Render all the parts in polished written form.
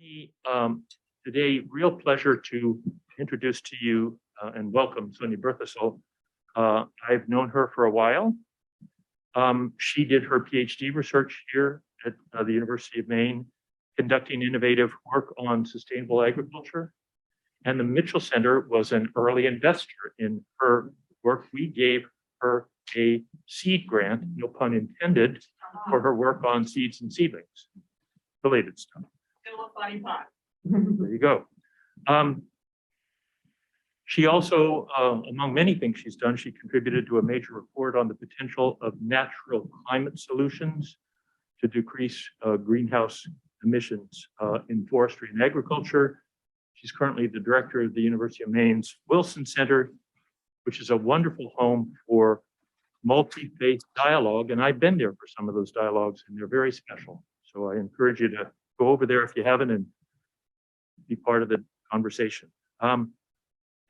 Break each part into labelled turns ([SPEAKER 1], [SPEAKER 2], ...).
[SPEAKER 1] me today, real pleasure to introduce to you and welcome Sonja Birthisel. I've known her for a while. She did her Ph.D. research here at the University of Maine, conducting innovative work on sustainable agriculture. And the Mitchell Center was an early investor in her work. We gave her a seed grant, no pun intended, for her work on seeds and seedlings, related stuff. There you go. She also, among many things she's done, she contributed to a major report on the potential of natural climate solutions to decrease greenhouse emissions in forestry and agriculture. She's currently the director of the University of Maine's Wilson Center, which is a wonderful home for multi-faith dialogue. And I've been there for some of those dialogues, and they're very special. So I encourage you to go over there if you haven't and be part of the conversation.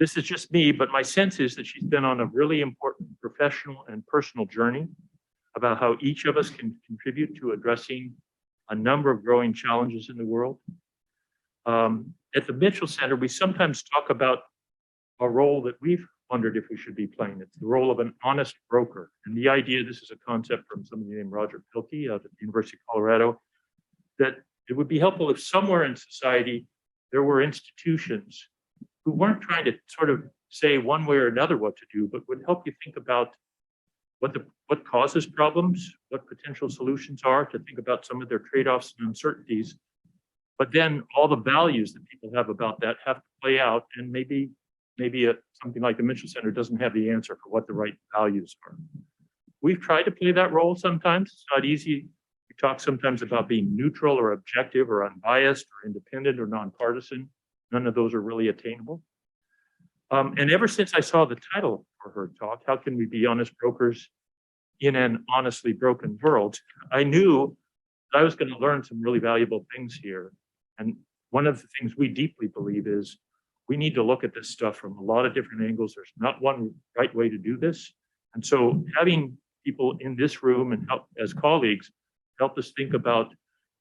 [SPEAKER 1] This is just me, but my sense is that she's been on a really important professional and personal journey about how each of us can contribute to addressing a number of growing challenges in the world. At the Mitchell Center, we sometimes talk about a role that we've wondered if we should be playing. It's the role of an honest broker. And the idea, this is a concept from somebody named Roger Pilkey out at the University of Colorado, that it would be helpful if somewhere in society there were institutions who weren't trying to sort of say one way or another what to do, but would help you think about what causes problems, what potential solutions are, to think about some of their trade-offs and uncertainties. But then all the values that people have about that have to play out, and maybe something like the Mitchell Center doesn't have the answer for what the right values are. We've tried to play that role sometimes. It's not easy. We talk sometimes about being neutral or objective or unbiased or independent or nonpartisan. None of those are really attainable. And ever since I saw the title for her talk, How Can We Be Honest Brokers in an Honestly Broken World, I knew that I was going to learn some really valuable things here. And one of the things we deeply believe is we need to look at this stuff from a lot of different angles. There's not one right way to do this. And so having people in this room and help as colleagues help us think about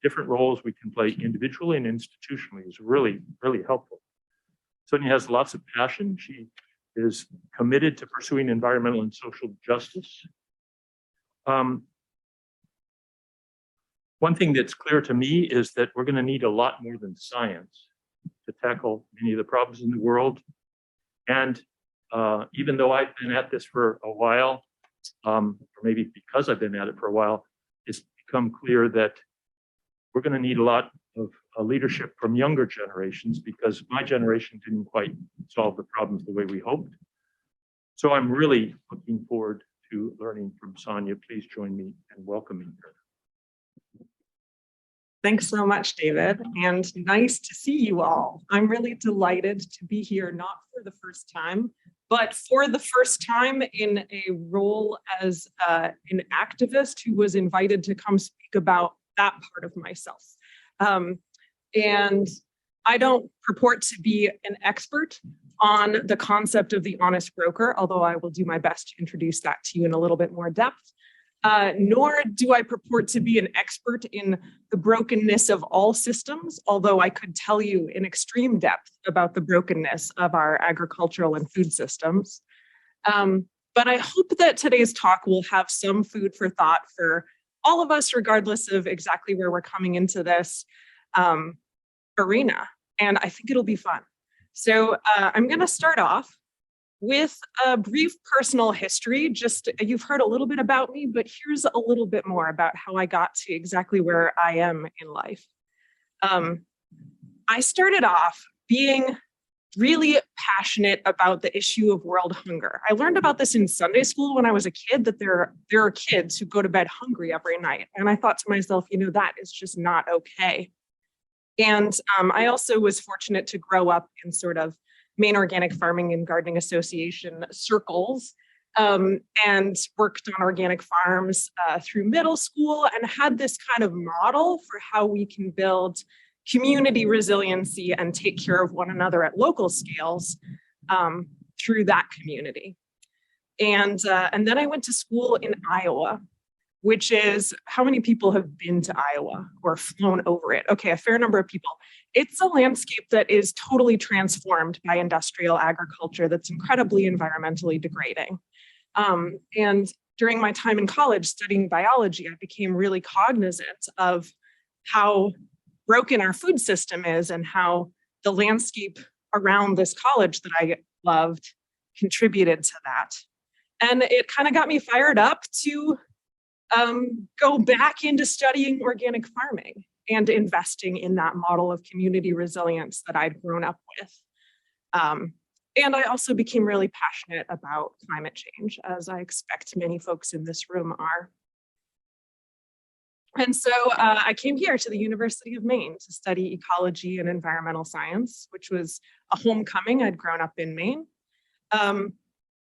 [SPEAKER 1] different roles we can play individually and institutionally is really, really helpful. Sonja has lots of passion. She is committed to pursuing environmental and social justice. One thing that's clear to me is that we're going to need a lot more than science to tackle many of the problems in the world. And even though I've been at this for a while, or maybe because I've been at it for a while, it's become clear that we're going to need a lot of leadership from younger generations, because my generation didn't quite solve the problems the way we hoped. So I'm really looking forward to learning from Sonja. Please join me in welcoming her.
[SPEAKER 2] Thanks so much, David, and nice to see you all. I'm really delighted to be here, not for the first time, but for the first time in a role as an activist who was invited to come speak about that part of myself. And I don't purport to be an expert on the concept of the honest broker, although I will do my best to introduce that to you in a little bit more depth. Nor do I purport to be an expert in the brokenness of all systems, although I could tell you in extreme depth about the brokenness of our agricultural and food systems. But I hope that today's talk will have some food for thought for all of us, regardless of exactly where we're coming into this arena. And I think it'll be fun. So I'm going to start off with a brief personal history. Just, you've heard a little bit about me, but here's a little bit more about how I got to exactly where I am in life. I started off being really passionate about the issue of world hunger. I learned about this in Sunday school when I was a kid, that there are kids who go to bed hungry every night. And I thought to myself, you know, that is just not okay. And I also was fortunate to grow up in sort of Maine Organic Farming and Gardening Association circles, and worked on organic farms through middle school, and had this kind of model for how we can build community resiliency and take care of one another at local scales through that community. And then I went to school in Iowa, which is how many people have been to Iowa or flown over it? Okay, a fair number of people. It's a landscape that is totally transformed by industrial agriculture that's incredibly environmentally degrading. And during my time in college studying biology, I became really cognizant of how broken our food system is and how the landscape around this college that I loved contributed to that. And it kind of got me fired up to go back into studying organic farming and investing in that model of community resilience that I'd grown up with. And I also became really passionate about climate change, as I expect many folks in this room are. And so I came here to the University of Maine to study ecology and environmental science, which was a homecoming. I'd grown up in Maine.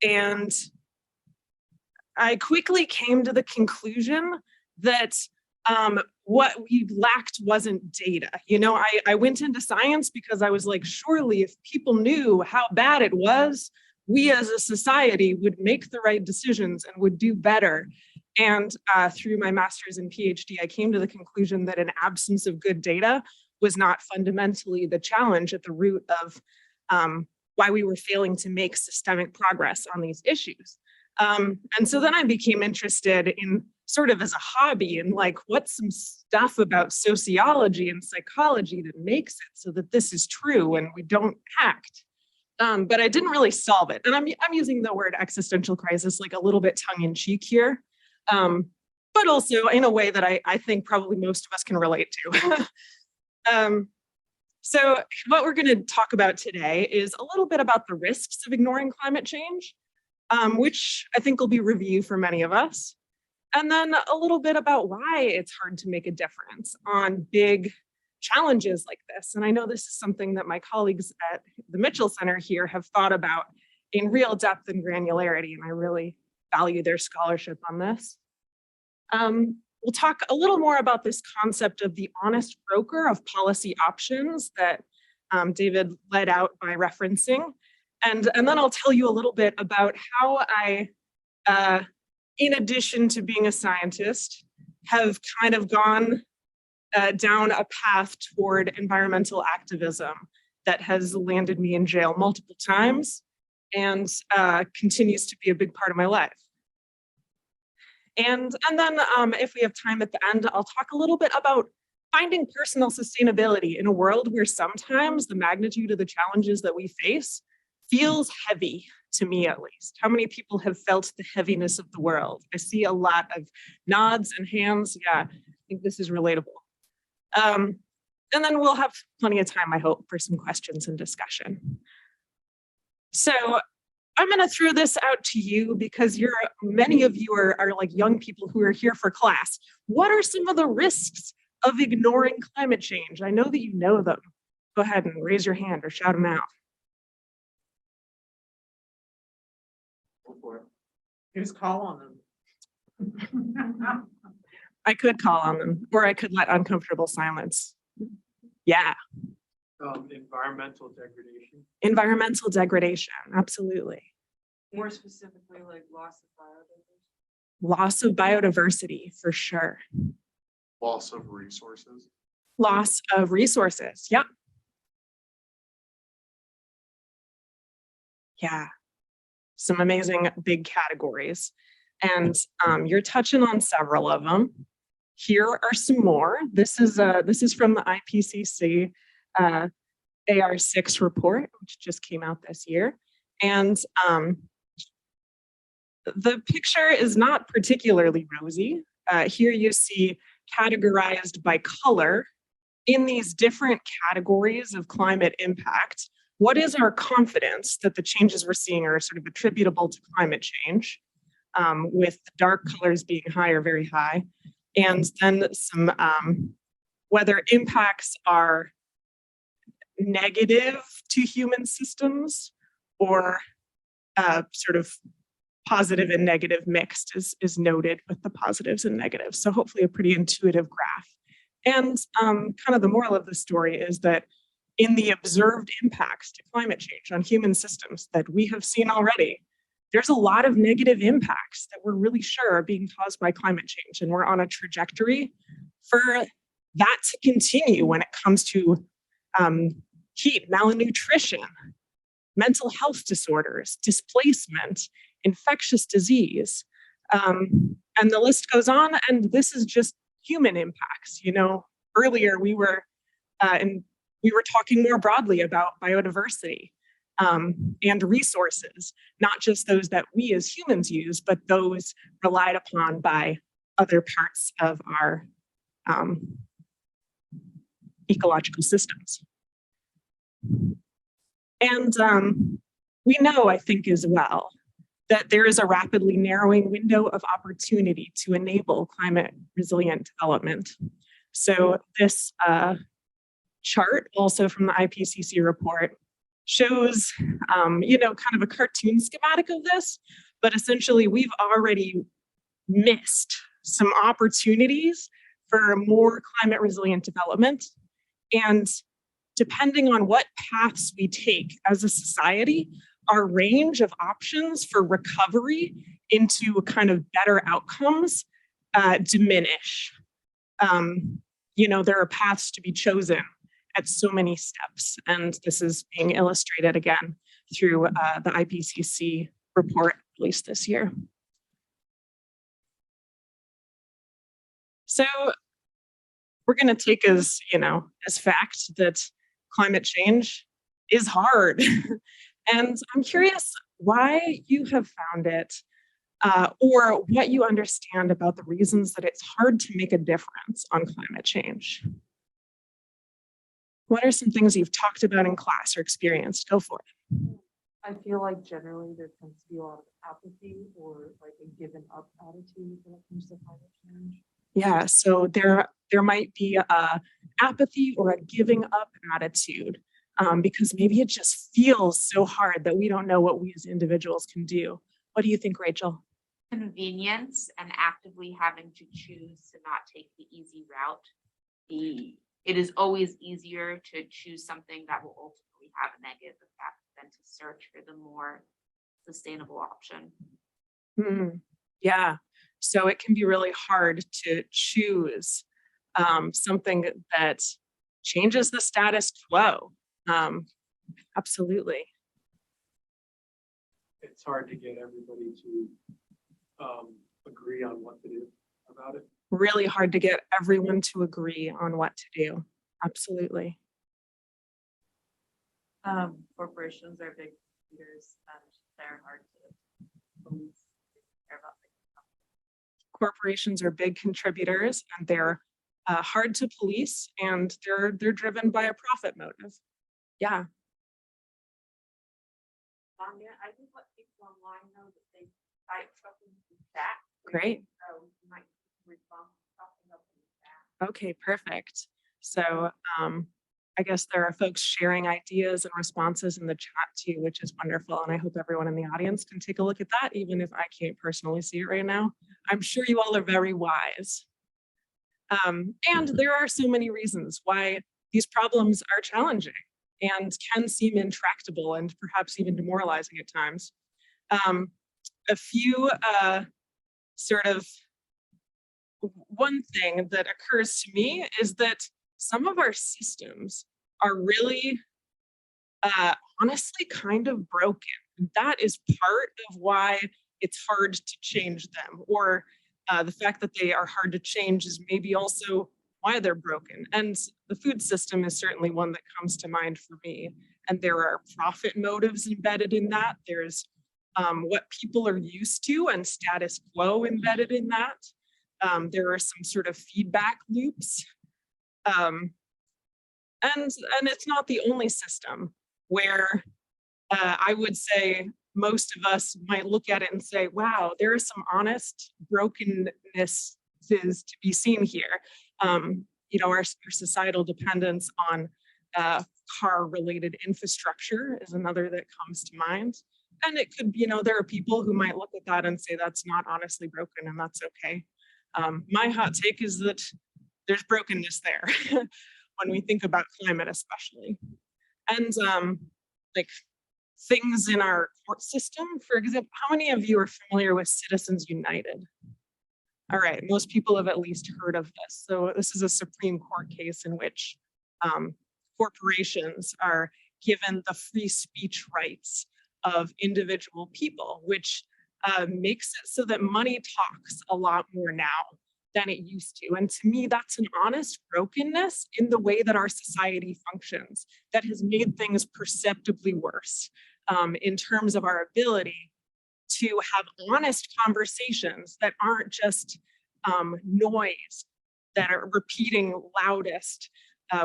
[SPEAKER 2] And I quickly came to the conclusion that what we lacked wasn't data. You know, I went into science because I was like, surely if people knew how bad it was, we as a society would make the right decisions and would do better. And through my master's and PhD, I came to the conclusion that an absence of good data was not fundamentally the challenge at the root of why we were failing to make systemic progress on these issues. And so then I became interested in sort of as a hobby in like, what's some stuff about sociology and psychology that makes it so that this is true and we don't act. But I didn't really solve it. And I'm using the word existential crisis like a little bit tongue in cheek here, but also in a way that I think probably most of us can relate to. So what we're going to talk about today is a little bit about the risks of ignoring climate change, which I think will be review for many of us. And then a little bit about why it's hard to make a difference on big challenges like this. And I know this is something that my colleagues at the Mitchell Center here have thought about in real depth and granularity, and I really value their scholarship on this. We'll talk a little more about this concept of the honest broker of policy options that David led out by referencing. And then I'll tell you a little bit about how I, in addition to being a scientist, have kind of gone down a path toward environmental activism that has landed me in jail multiple times and continues to be a big part of my life. And then if we have time at the end, I'll talk a little bit about finding personal sustainability in a world where sometimes the magnitude of the challenges that we face feels heavy, to me at least. How many people have felt the heaviness of the world? I see a lot of nods and hands. Yeah, I think this is relatable. And then we'll have plenty of time, I hope, for some questions and discussion. So I'm going to throw this out to you because many of you are like young people who are here for class. What are some of the risks of ignoring climate change? I know that you know them. Go ahead and raise your hand or shout them out.
[SPEAKER 3] Go for it. Just call on them.
[SPEAKER 2] I could call on them, or I could let uncomfortable silence. Yeah.
[SPEAKER 3] Environmental degradation.
[SPEAKER 2] Environmental degradation, absolutely.
[SPEAKER 4] More specifically, like loss of biodiversity.
[SPEAKER 2] Loss of biodiversity, for sure.
[SPEAKER 5] Loss of resources.
[SPEAKER 2] Loss of resources, yep. Yeah, some amazing big categories. And you're touching on several of them. Here are some more. This is from the IPCC AR6 report, which just came out this year. And the picture is not particularly rosy. Here you see categorized by color in these different categories of climate impact. What is our confidence that the changes we're seeing are sort of attributable to climate change, with the dark colors being high or very high, and then some whether impacts are negative to human systems or sort of positive and negative mixed is noted with the positives and negatives. So hopefully a pretty intuitive graph. And kind of the moral of the story is that in the observed impacts to climate change on human systems that we have seen already, there's a lot of negative impacts that we're really sure are being caused by climate change. And we're on a trajectory for that to continue when it comes to heat, malnutrition, mental health disorders, displacement, infectious disease. And the list goes on, and this is just human impacts. You know, earlier we were talking more broadly about biodiversity and resources, not just those that we as humans use, but those relied upon by other parts of our ecological systems. And we know, I think, as well, that there is a rapidly narrowing window of opportunity to enable climate resilient development. So this chart, also from the IPCC report, shows, you know, kind of a cartoon schematic of this, but essentially we've already missed some opportunities for more climate resilient development. And depending on what paths we take as a society, our range of options for recovery into kind of better outcomes diminish. You know, there are paths to be chosen at so many steps, and this is being illustrated again through the IPCC report released this year. So we're going to take as, you know, as fact that climate change is hard. And I'm curious why you have found it, or what you understand about the reasons that it's hard to make a difference on climate change. What are some things you've talked about in class or experienced? Go for it.
[SPEAKER 4] I feel like generally there tends to be a lot of apathy or like a given up attitude when it comes to climate change.
[SPEAKER 2] Yeah, so there might be a apathy or a giving up attitude, because maybe it just feels so hard that we don't know what we as individuals can do. What do you think, Rachel?
[SPEAKER 6] Convenience and actively having to choose to not take the easy route. It is always easier to choose something that will ultimately have a negative effect than to search for the more sustainable option.
[SPEAKER 2] Yeah, so it can be really hard to choose something that changes the status quo. Absolutely.
[SPEAKER 3] It's hard to get everybody to agree on what to do about it.
[SPEAKER 2] Really hard to get everyone to agree on what to do. Absolutely.
[SPEAKER 4] Corporations are big leaders and they're hard to police.
[SPEAKER 2] Corporations are big contributors and they're hard to police, and they're driven by a profit motive. Yeah.
[SPEAKER 6] I think what people online know that they buy something in chat.
[SPEAKER 2] Great.
[SPEAKER 6] So you might respond to something up in the chat.
[SPEAKER 2] Okay, perfect. So I guess there are folks sharing ideas and responses in the chat too, which is wonderful. And I hope everyone in the audience can take a look at that, even if I can't personally see it right now. I'm sure you all are very wise. And there are so many reasons why these problems are challenging and can seem intractable and perhaps even demoralizing at times. A few one thing that occurs to me is that some of our systems are really honestly kind of broken. That is part of why it's hard to change them, or the fact that they are hard to change is maybe also why they're broken. And the food system is certainly one that comes to mind for me. And there are profit motives embedded in that. There's what people are used to and status quo embedded in that. There are some sort of feedback loops. And it's not the only system where I would say most of us might look at it and say, wow, there are some honest brokennesses to be seen here. You know, our societal dependence on car-related infrastructure is another that comes to mind. And it could, you know, there are people who might look at that and say that's not honestly broken, and that's okay. My hot take is that there's brokenness there when we think about climate, especially. And like things in our court system. For example, how many of you are familiar with Citizens United? All right, most people have at least heard of this. So this is a Supreme Court case in which corporations are given the free speech rights of individual people, which makes it so that money talks a lot more now than it used to. And to me, that's an honest brokenness in the way that our society functions that has made things perceptibly worse in terms of our ability to have honest conversations that aren't just noise, that are repeating loudest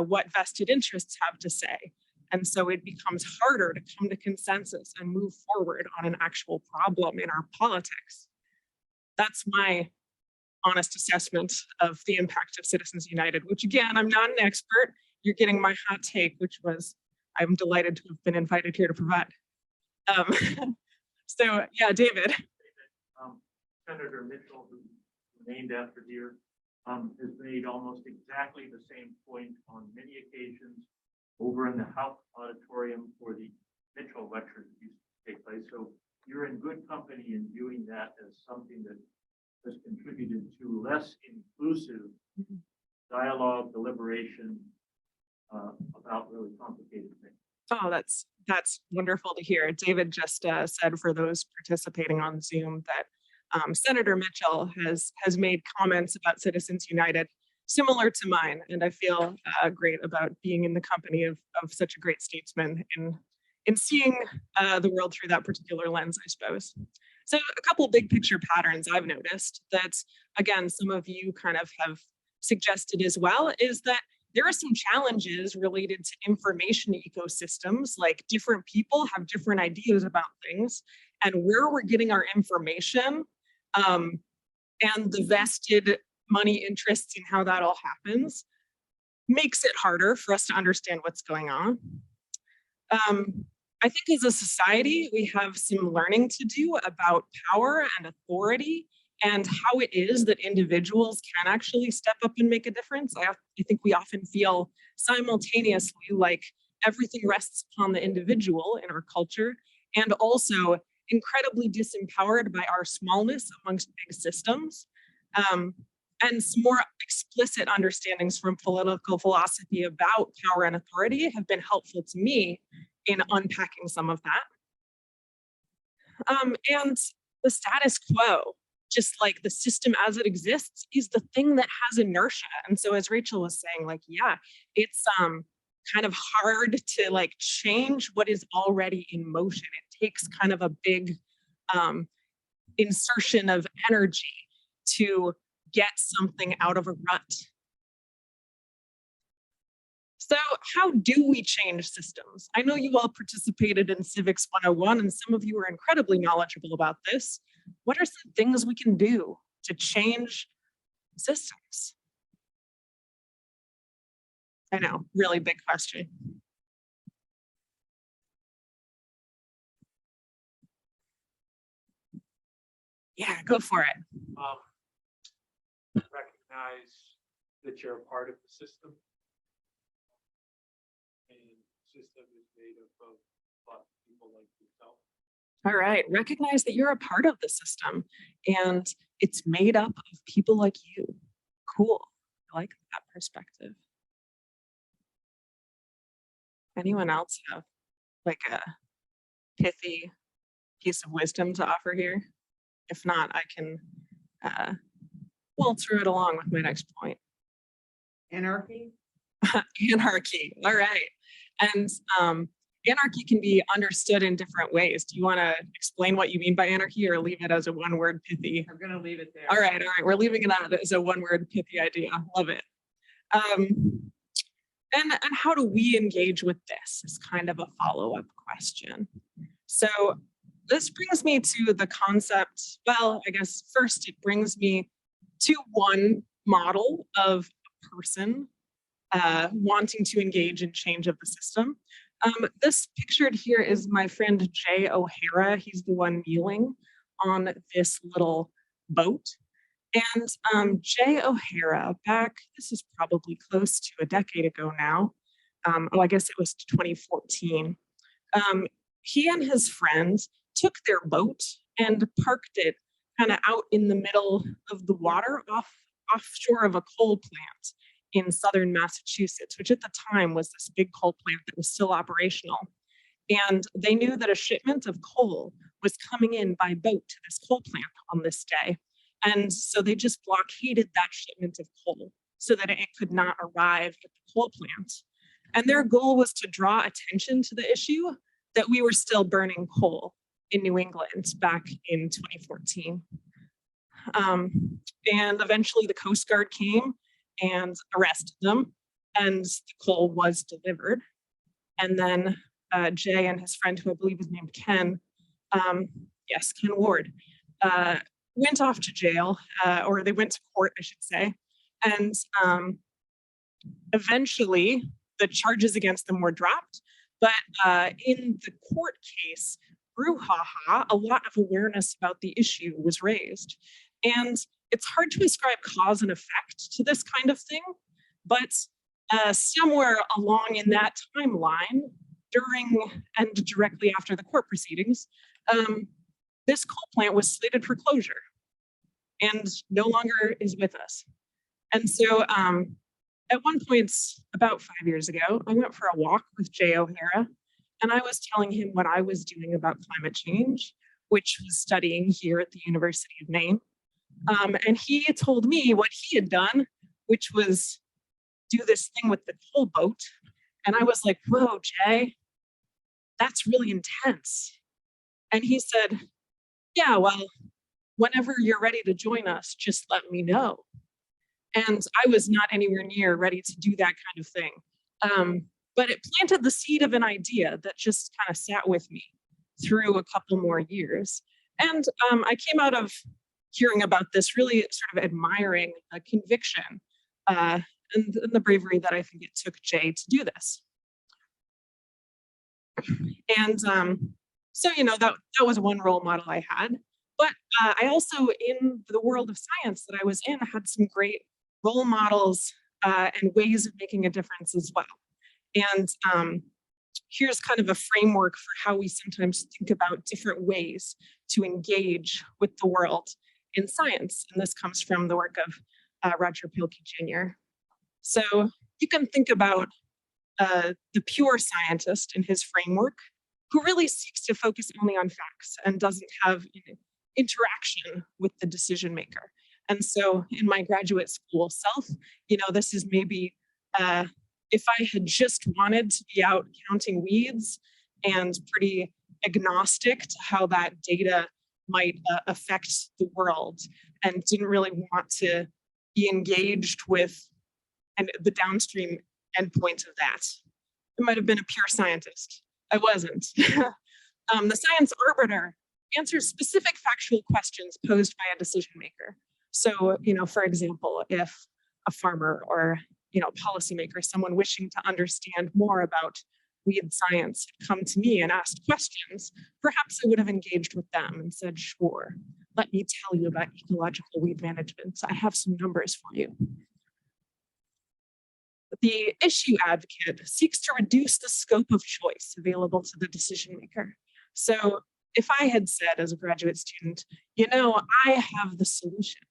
[SPEAKER 2] what vested interests have to say. And so it becomes harder to come to consensus and move forward on an actual problem in our politics. That's my honest assessment of the impact of Citizens United, which again, I'm not an expert. You're getting my hot take, which was, I'm delighted to have been invited here to provide. So yeah, David.
[SPEAKER 1] Senator Mitchell, who's named after here, has made almost exactly the same point on many occasions over in the House auditorium for the Mitchell lectures that used to take place. So you're in good company in viewing that as something that has contributed to less inclusive dialogue, deliberation about really complicated things.
[SPEAKER 2] Oh, that's wonderful to hear. David just said for those participating on Zoom that Senator Mitchell has made comments about Citizens United similar to mine, and I feel great about being in the company of such a great statesman in seeing the world through that particular lens, I suppose. So a couple of big picture patterns I've noticed that, again, some of you kind of have suggested as well, is that there are some challenges related to information ecosystems, like different people have different ideas about things, and where we're getting our information and the vested money interests in how that all happens makes it harder for us to understand what's going on. I think as a society, we have some learning to do about power and authority and how it is that individuals can actually step up and make a difference. I think we often feel simultaneously like everything rests upon the individual in our culture, and also incredibly disempowered by our smallness amongst big systems. And some more explicit understandings from political philosophy about power and authority have been helpful to me in unpacking some of that. And the status quo, just like the system as it exists, is the thing that has inertia. And so as Rachel was saying, like, yeah, it's kind of hard to like change what is already in motion. It takes kind of a big insertion of energy to get something out of a rut. So how do we change systems? I know you all participated in Civics 101, and some of you are incredibly knowledgeable about this. What are some things we can do to change systems? I know, really big question. Yeah, go for it.
[SPEAKER 3] Recognize that you're a part of the system. And the system is made up of lots of people like yourself.
[SPEAKER 2] All right, recognize that you're a part of the system and it's made up of people like you. Cool, I like that perspective. Anyone else have like a pithy piece of wisdom to offer here? If not, I can waltz it along with my next point.
[SPEAKER 4] Anarchy?
[SPEAKER 2] Anarchy, all right. And anarchy can be understood in different ways. Do you want to explain what you mean by anarchy or leave it as a one-word pithy?
[SPEAKER 4] I'm going to leave it there.
[SPEAKER 2] All right, we're leaving it out as a one-word pithy idea. Love it. And how do we engage with this is kind of a follow-up question. So this brings me to the concept, well, I guess first it brings me to one model of a person wanting to engage in change of the system. This pictured here is my friend Jay O'Hara. He's the one kneeling on this little boat. And Jay O'Hara, this is probably close to a decade ago now. I guess it was 2014. he and his friend took their boat and parked it kind of out in the middle of the water offshore of a coal plant in southern Massachusetts, which at the time was this big coal plant that was still operational. And they knew that a shipment of coal was coming in by boat to this coal plant on this day. And so they just blockaded that shipment of coal so that it could not arrive at the coal plant. And their goal was to draw attention to the issue that we were still burning coal in New England back in 2014. And eventually the Coast Guard came and arrested them, and the coal was delivered. And then Jay and his friend, who I believe was named Ken, Ken Ward, went off to jail, or they went to court, I should say. And eventually the charges against them were dropped. But in the court case, brouhaha, a lot of awareness about the issue was raised. And it's hard to ascribe cause and effect to this kind of thing, but somewhere along in that timeline, during and directly after the court proceedings, this coal plant was slated for closure and no longer is with us. And so at one point, about 5 years ago, I went for a walk with Jay O'Hara, and I was telling him what I was doing about climate change, which was studying here at the University of Maine. And he told me what he had done, which was do this thing with the coal boat. And I was like, whoa, Jay, that's really intense. And he said, yeah, well, whenever you're ready to join us, just let me know. And I was not anywhere near ready to do that kind of thing. But it planted the seed of an idea that just kind of sat with me through a couple more years. And I came out of hearing about this really sort of admiring a conviction and the bravery that I think it took Jay to do this. And so, you know, that was one role model I had. But I also, in the world of science that I was in, had some great role models and ways of making a difference as well. And here's kind of a framework for how we sometimes think about different ways to engage with the world in science. And this comes from the work of Roger Pielke Jr. So you can think about the pure scientist in his framework, who really seeks to focus only on facts and doesn't have interaction with the decision maker. And so in my graduate school self, you know, this is maybe if I had just wanted to be out counting weeds and pretty agnostic to how that data might affect the world and didn't really want to be engaged with the downstream endpoint of that, I might have been a pure scientist. I wasn't. The science arbiter answers specific factual questions posed by a decision maker. So, you know, for example, if a farmer or, you know, policymaker, someone wishing to understand more about weed science had come to me and asked questions, perhaps I would have engaged with them and said, sure, let me tell you about ecological weed management. I have some numbers for you. The issue advocate seeks to reduce the scope of choice available to the decision maker. So if I had said as a graduate student, you know, I have the solution,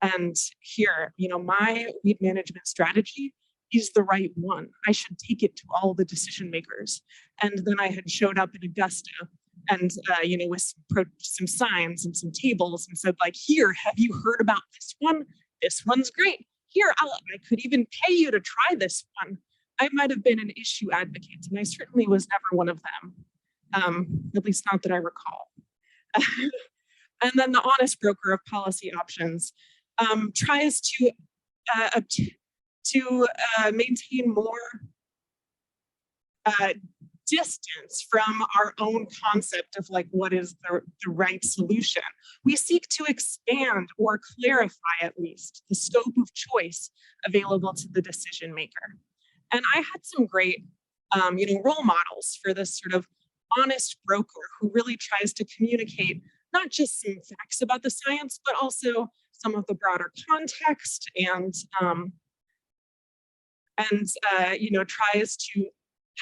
[SPEAKER 2] and here, you know, my weed management strategy is the right one, I should take it to all the decision makers. And then I had showed up in Augusta and, you know, with some signs and some tables and said, like, here, have you heard about this one? This one's great. Here, I could even pay you to try this one. I might have been an issue advocate, and I certainly was never one of them, at least not that I recall. And then the honest broker of policy options tries to maintain more distance from our own concept of like what is the right solution. We seek to expand or clarify at least the scope of choice available to the decision maker. And I had some great you know, role models for this sort of honest broker who really tries to communicate not just some facts about the science, but also some of the broader context and you know, tries to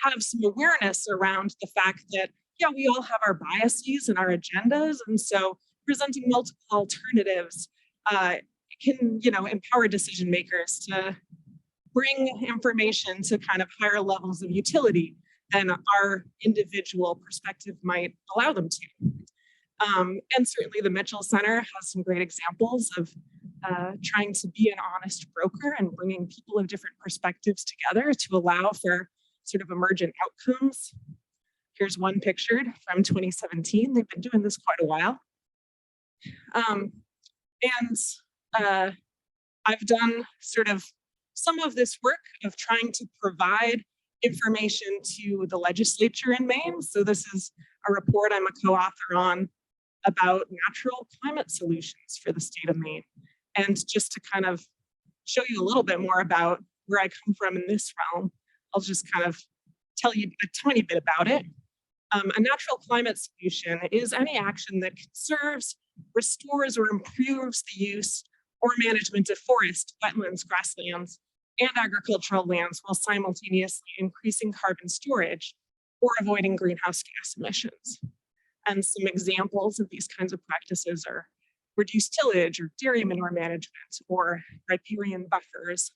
[SPEAKER 2] have some awareness around the fact that yeah, we all have our biases and our agendas. And so presenting multiple alternatives can, empower decision makers to bring information to kind of higher levels of utility than our individual perspective might allow them to. And certainly the Mitchell Center has some great examples of trying to be an honest broker and bringing people of different perspectives together to allow for sort of emergent outcomes. Here's one pictured from 2017. They've been doing this quite a while. I've done sort of some of this work of trying to provide information to the legislature in Maine. So this is a report I'm a co-author on about natural climate solutions for the state of Maine. And just to kind of show you a little bit more about where I come from in this realm, I'll just kind of tell you a tiny bit about it. A natural climate solution is any action that conserves, restores, or improves the use or management of forest, wetlands, grasslands, and agricultural lands while simultaneously increasing carbon storage or avoiding greenhouse gas emissions. And some examples of these kinds of practices are reduced tillage or dairy manure management or riparian buffers.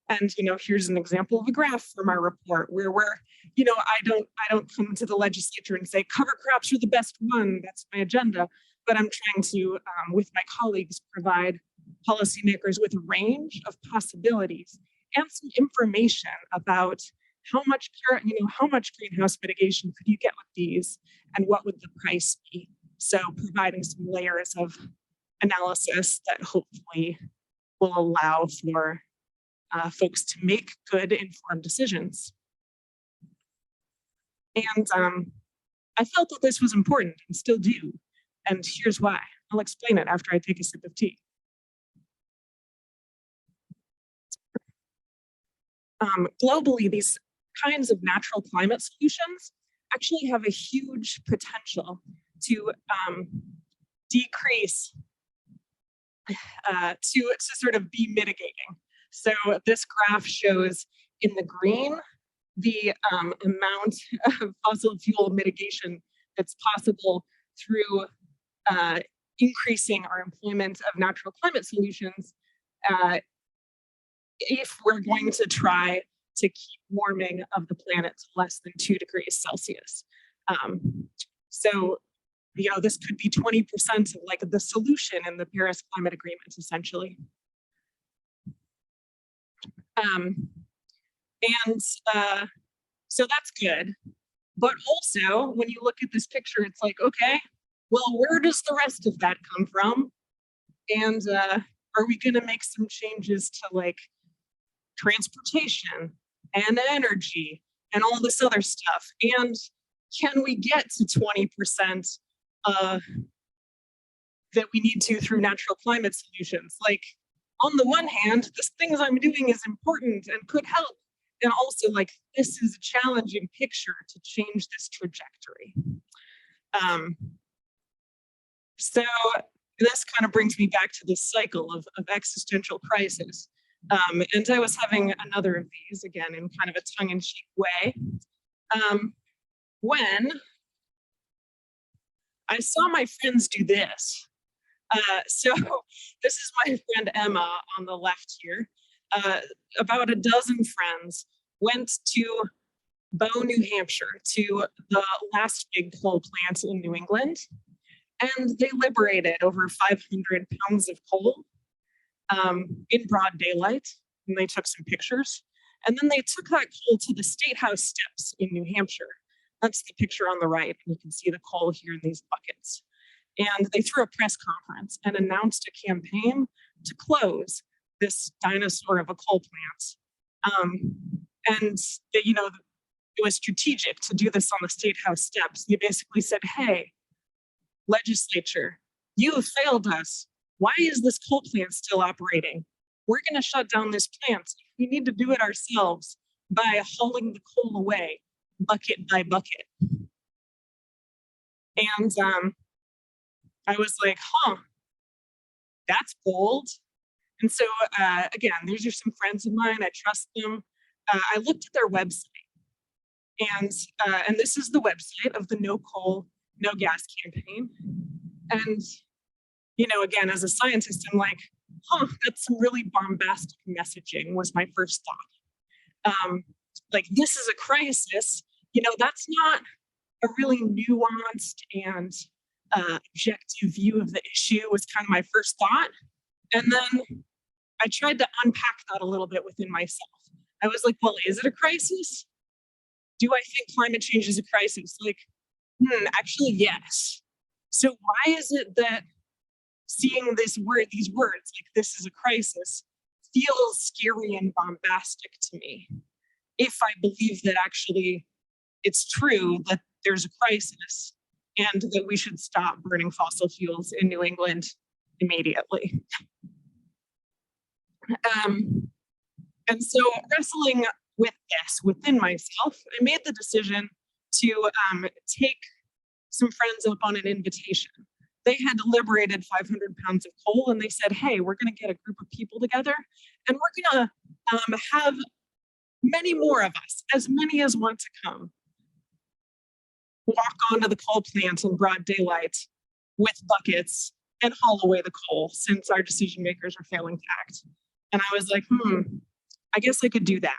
[SPEAKER 2] And here's an example of a graph from our report where we're, I don't come to the legislature and say cover crops are the best one. That's my agenda. But I'm trying to, with my colleagues, provide policymakers with a range of possibilities and some information about how much greenhouse mitigation could you get with these and what would the price be. So providing some layers of analysis that hopefully will allow for folks to make good informed decisions. And I felt that this was important and still do. And here's why. I'll explain it after I take a sip of tea. Globally, these kinds of natural climate solutions actually have a huge potential to decrease, to sort of be mitigating. So this graph shows in the green the amount of fossil fuel mitigation that's possible through increasing our employment of natural climate solutions if we're going to try to keep warming of the planet to less than 2 degrees Celsius. So, this could be 20% of like the solution in the Paris Climate Agreement, essentially. So that's good. But also, when you look at this picture, it's like, okay, well, where does the rest of that come from? And are we going to make some changes to like transportation and energy and all this other stuff? And can we get to 20% that we need to through natural climate solutions? Like, on the one hand, the things I'm doing is important and could help. And also, like, this is a challenging picture to change this trajectory. So this kind of brings me back to this cycle of existential crisis. And I was having another of these, again, in kind of a tongue-in-cheek way, when I saw my friends do this. So this is my friend Emma on the left here. About a dozen friends went to Bow, New Hampshire, to the last big coal plant in New England. And they liberated over 500 pounds of coal in broad daylight. And they took some pictures. And then they took that coal to the State House steps in New Hampshire. That's the picture on the right. And you can see the coal here in these buckets. And they threw a press conference and announced a campaign to close this dinosaur of a coal plant. And it was strategic to do this on the State House steps. They basically said, hey, legislature, you have failed us. Why is this coal plant still operating? We're going to shut down this plant. We need to do it ourselves by hauling the coal away, bucket by bucket. And I was like, that's bold. And so, again, these are some friends of mine. I trust them. I looked at their website. And this is the website of the No Coal, No Gas campaign. And, you know, again, as a scientist, I'm like, huh, that's some really bombastic messaging was my first thought. Like, this is a crisis, you know, that's not a really nuanced and objective view of the issue was kind of my first thought. And then I tried to unpack that a little bit within myself. I was like, well, is it a crisis? Do I think climate change is a crisis? Like, actually, yes. So why is it that seeing these words, like this is a crisis, feels scary and bombastic to me? If I believe that actually it's true that there's a crisis and that we should stop burning fossil fuels in New England immediately. And so wrestling with this within myself, I made the decision to take some friends up on an invitation. They had liberated 500 pounds of coal and they said, hey, we're gonna get a group of people together and we're gonna have many more of us, as many as want to come, walk onto the coal plant in broad daylight with buckets and haul away the coal since our decision makers are failing to act. And I was like, I guess I could do that.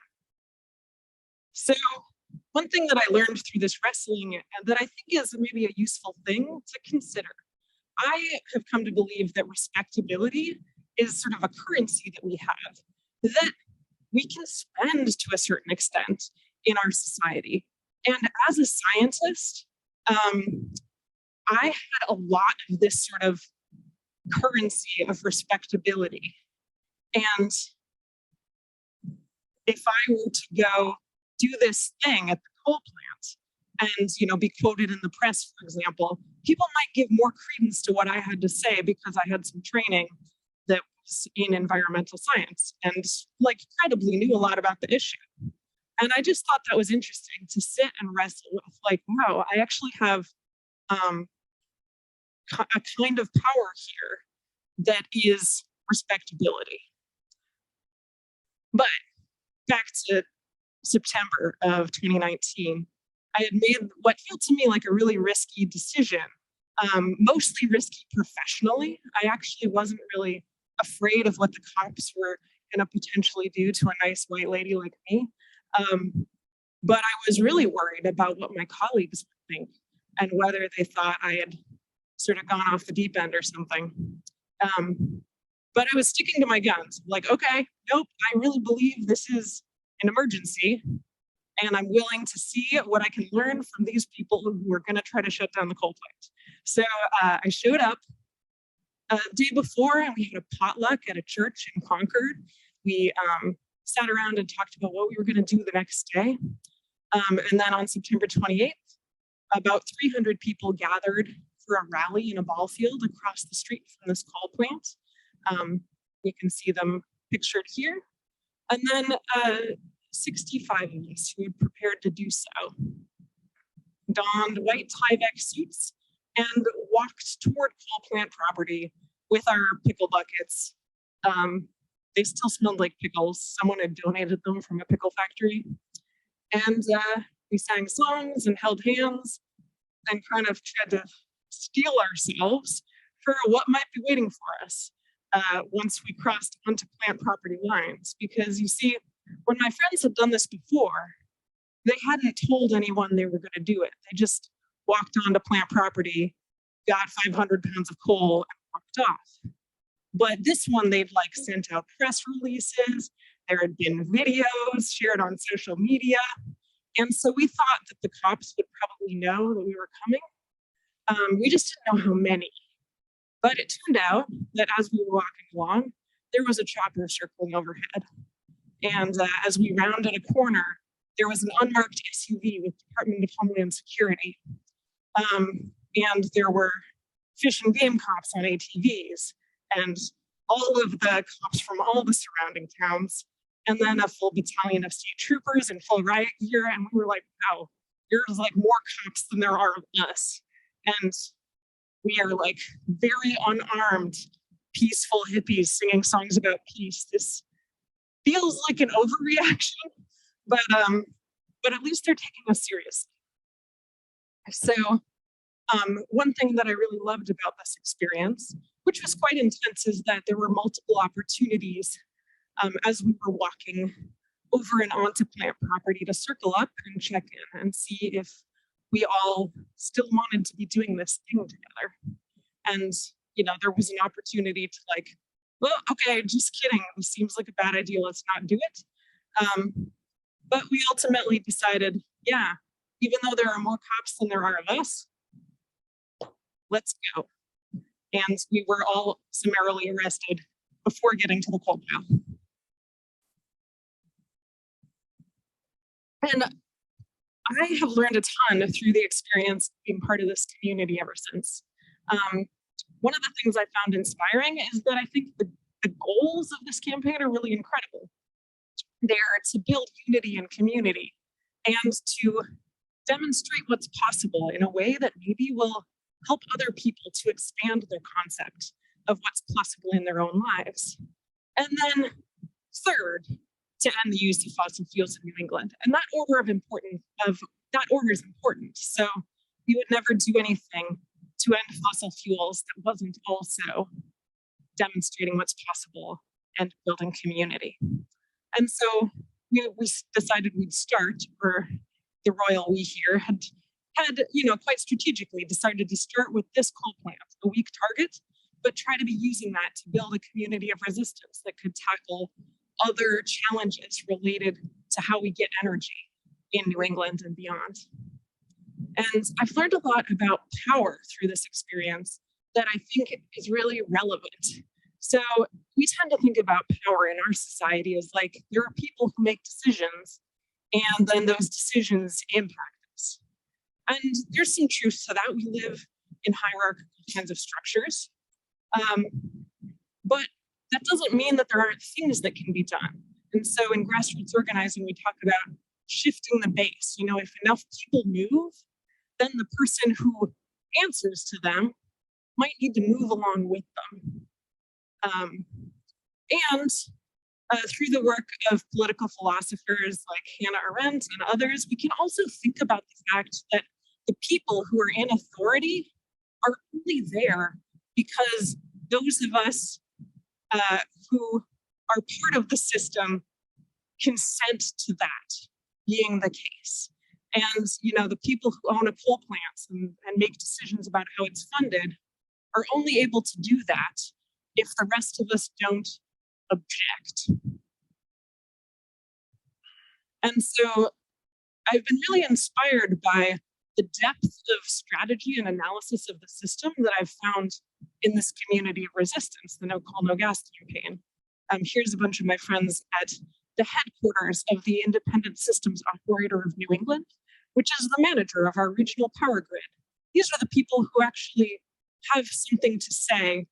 [SPEAKER 2] So one thing that I learned through this wrestling and that I think is maybe a useful thing to consider, I have come to believe that respectability is sort of a currency that we have, that we can spend to a certain extent in our society. And as a scientist, I had a lot of this sort of currency of respectability. And if I were to go do this thing at the coal plant and, you know, be quoted in the press, for example, people might give more credence to what I had to say because I had some training that was in environmental science and like credibly knew a lot about the issue. And I just thought that was interesting to sit and wrestle with, like, wow, I actually have a kind of power here that is respectability. But back to September of 2019, I had made what felt to me like a really risky decision, mostly risky professionally. I actually wasn't really afraid of what the cops were going to potentially do to a nice white lady like me. But I was really worried about what my colleagues would think and whether they thought I had sort of gone off the deep end or something. But I was sticking to my guns, like, okay, nope, I really believe this is an emergency and I'm willing to see what I can learn from these people who are going to try to shut down the coal plant. So I showed up the day before and we had a potluck at a church in Concord. We sat around and talked about what we were going to do the next day. And then on September 28th, about 300 people gathered for a rally in a ball field across the street from this coal plant. You can see them pictured here. And then 65 of us who had prepared to do so donned white Tyvek suits and walked toward coal plant property with our pickle buckets. They still smelled like pickles. Someone had donated them from a pickle factory. And we sang songs and held hands and kind of tried to steel ourselves for what might be waiting for us once we crossed onto plant property lines. Because you see, when my friends had done this before, they hadn't told anyone they were going to do it. They just walked onto plant property, got 500 pounds of coal and walked off. But this one, they'd like sent out press releases. There had been videos shared on social media. And so we thought that the cops would probably know that we were coming. We just didn't know how many. But it turned out that as we were walking along, there was a chopper circling overhead. And as we rounded a corner, there was an unmarked SUV with Department of Homeland Security. And there were fish and game cops on ATVs and all of the cops from all the surrounding towns. And then a full battalion of state troopers in full riot gear. And we were like, wow, there's like more cops than there are of us. And we are like very unarmed, peaceful hippies singing songs about peace. This feels like an overreaction, but but at least they're taking us seriously. So one thing that I really loved about this experience, which was quite intense, is that there were multiple opportunities as we were walking over and onto plant property to circle up and check in and see if we all still wanted to be doing this thing together. And, you know, there was an opportunity to like, well, okay, just kidding. This seems like a bad idea. Let's not do it. But we ultimately decided, yeah, even though there are more cops than there are of us, let's go. And we were all summarily arrested before getting to the coal pile. And I have learned a ton through the experience being part of this community ever since. One of the things I found inspiring is that I think the goals of this campaign are really incredible. They're to build unity and community and to demonstrate what's possible in a way that maybe will help other people to expand their concept of what's possible in their own lives. And then third, to end the use of fossil fuels in New England. And that order is important. So we would never do anything to end fossil fuels that wasn't also demonstrating what's possible and building community. And so we decided we'd start, or the royal we here had quite strategically decided to start with this coal plant, a weak target, but try to be using that to build a community of resistance that could tackle other challenges related to how we get energy in New England and beyond. And I've learned a lot about power through this experience that I think is really relevant. So we tend to think about power in our society as like there are people who make decisions and then those decisions impact us. And there's some truth to that. We live in hierarchical kinds of structures. But that doesn't mean that there aren't things that can be done. And so in grassroots organizing, we talk about shifting the base. You know, if enough people move, then the person who answers to them might need to move along with them. Through the work of political philosophers like Hannah Arendt and others, we can also think about the fact that the people who are in authority are only there because those of us who are part of the system consent to that being the case. And, you know, the people who own a coal plant and make decisions about how it's funded are only able to do that if the rest of us don't object. And so I've been really inspired by the depth of strategy and analysis of the system that I've found in this community of resistance, the No Coal, No Gas campaign. Here's a bunch of my friends at the headquarters of the Independent Systems Operator of New England, which is the manager of our regional power grid. These are the people who actually have something to say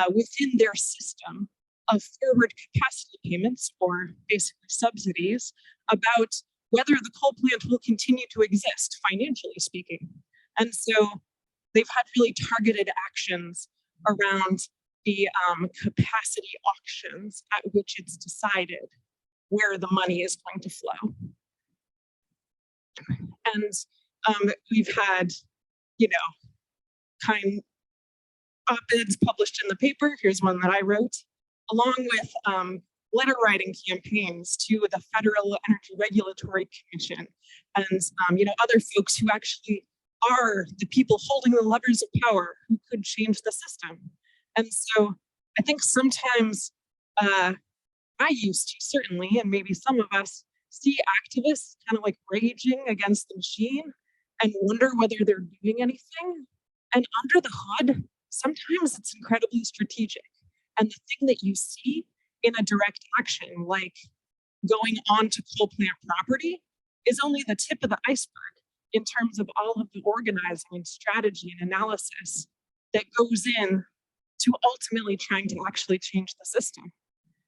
[SPEAKER 2] within their system of forward capacity payments, or basically subsidies, about whether the coal plant will continue to exist, financially speaking. And so they've had really targeted actions around the capacity auctions at which it's decided where the money is going to flow. And we've had, you know, kind op-eds published in the paper. Here's one that I wrote, along with letter writing campaigns to the Federal Energy Regulatory Commission and you know, other folks who actually are the people holding the levers of power who could change the system. And so I think sometimes I used to, certainly, and maybe some of us, see activists kind of like raging against the machine and wonder whether they're doing anything. And under the hood, sometimes it's incredibly strategic. And the thing that you see in a direct action, like going onto coal plant property, is only the tip of the iceberg in terms of all of the organizing and strategy and analysis that goes in to ultimately trying to actually change the system.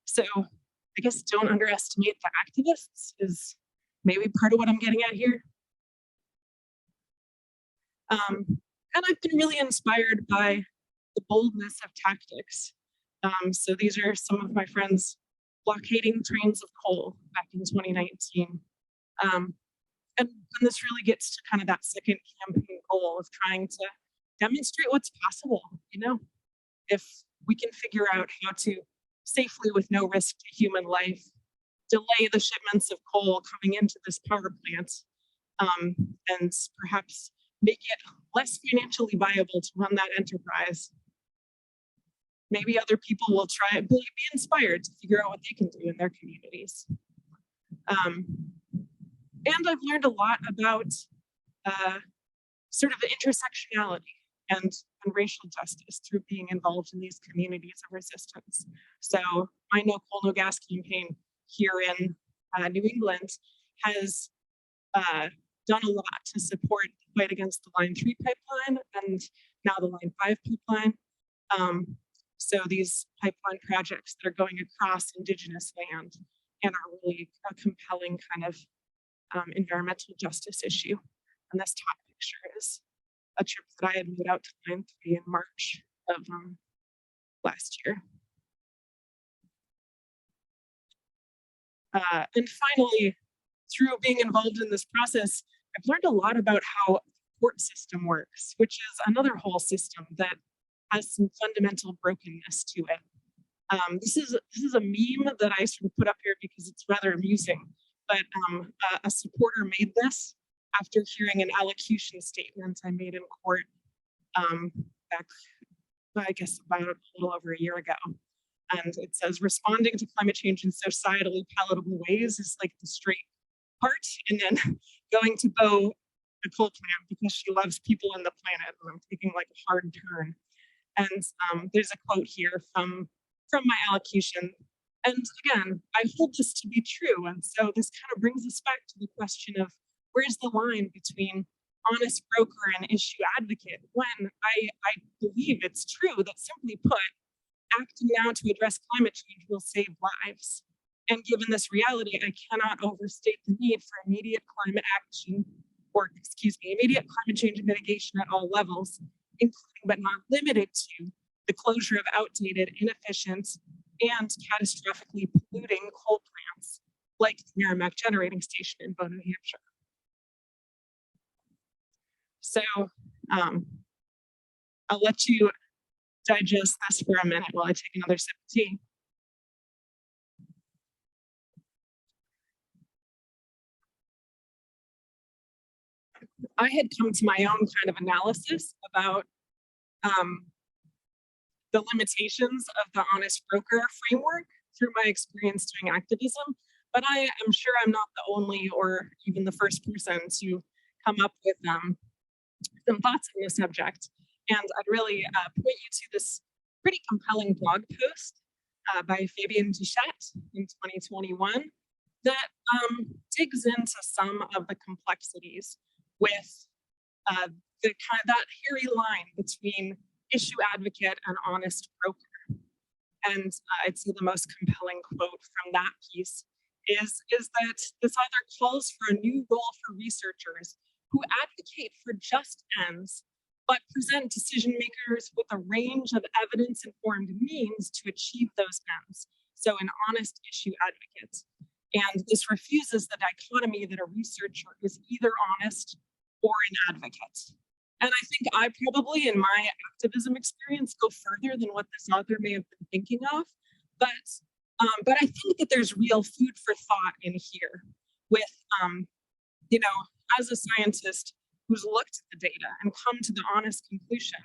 [SPEAKER 2] So I guess don't underestimate the activists is maybe part of what I'm getting at here. And I've been really inspired by the boldness of tactics. So these are some of my friends blockading trains of coal back in 2019. and this really gets to kind of that second campaign goal of trying to demonstrate what's possible. You know, if we can figure out how to safely, with no risk to human life, delay the shipments of coal coming into this power plant, and perhaps make it less financially viable to run that enterprise, maybe other people will try, be inspired to figure out what they can do in their communities. And I've learned a lot about sort of the intersectionality and racial justice through being involved in these communities of resistance. So my No Coal, No Gas campaign here in New England has done a lot to support the fight against the Line 3 pipeline and now the Line 5 pipeline. So these pipeline projects that are going across Indigenous land and are really a compelling kind of environmental justice issue. And this top picture is a trip that I had made out to Line 3 in March of last year. And finally, through being involved in this process, I've learned a lot about how the court system works, which is another whole system that has some fundamental brokenness to it. This is a meme that I sort of put up here because it's rather amusing, but a supporter made this after hearing an allocution statement I made in court back, I guess, about a little over a year ago. And it says, responding to climate change in societally palatable ways is like the straight part, and then going to Bo, the coal plant, because she loves people and the planet, and I'm taking like a hard turn. And there's a quote here from my allocution. And again, I hold this to be true. And so this kind of brings us back to the question of where's the line between honest broker and issue advocate, when I believe it's true that, simply put, acting now to address climate change will save lives. And given this reality, I cannot overstate the need for immediate climate action, or immediate climate change mitigation at all levels, including but not limited to the closure of outdated, inefficient, and catastrophically polluting coal plants like the Merrimack Generating Station in Bow, New Hampshire. So I'll let you digest this for a minute while I take another sip of tea. I had come to my own kind of analysis about the limitations of the honest broker framework through my experience doing activism, but I am sure I'm not the only or even the first person to come up with some thoughts on the subject. And I'd really point you to this pretty compelling blog post by Fabian Duchette in 2021 that digs into some of the complexities with that hairy line between issue advocate and honest broker. And I'd say the most compelling quote from that piece is that this author calls for a new role for researchers who advocate for just ends, but present decision makers with a range of evidence-informed means to achieve those ends. So an honest issue advocate. And this refuses the dichotomy that a researcher is either honest or an advocate. And I think I probably, in my activism experience, go further than what this author may have been thinking of. But I think that there's real food for thought in here with, you know, as a scientist who's looked at the data and come to the honest conclusion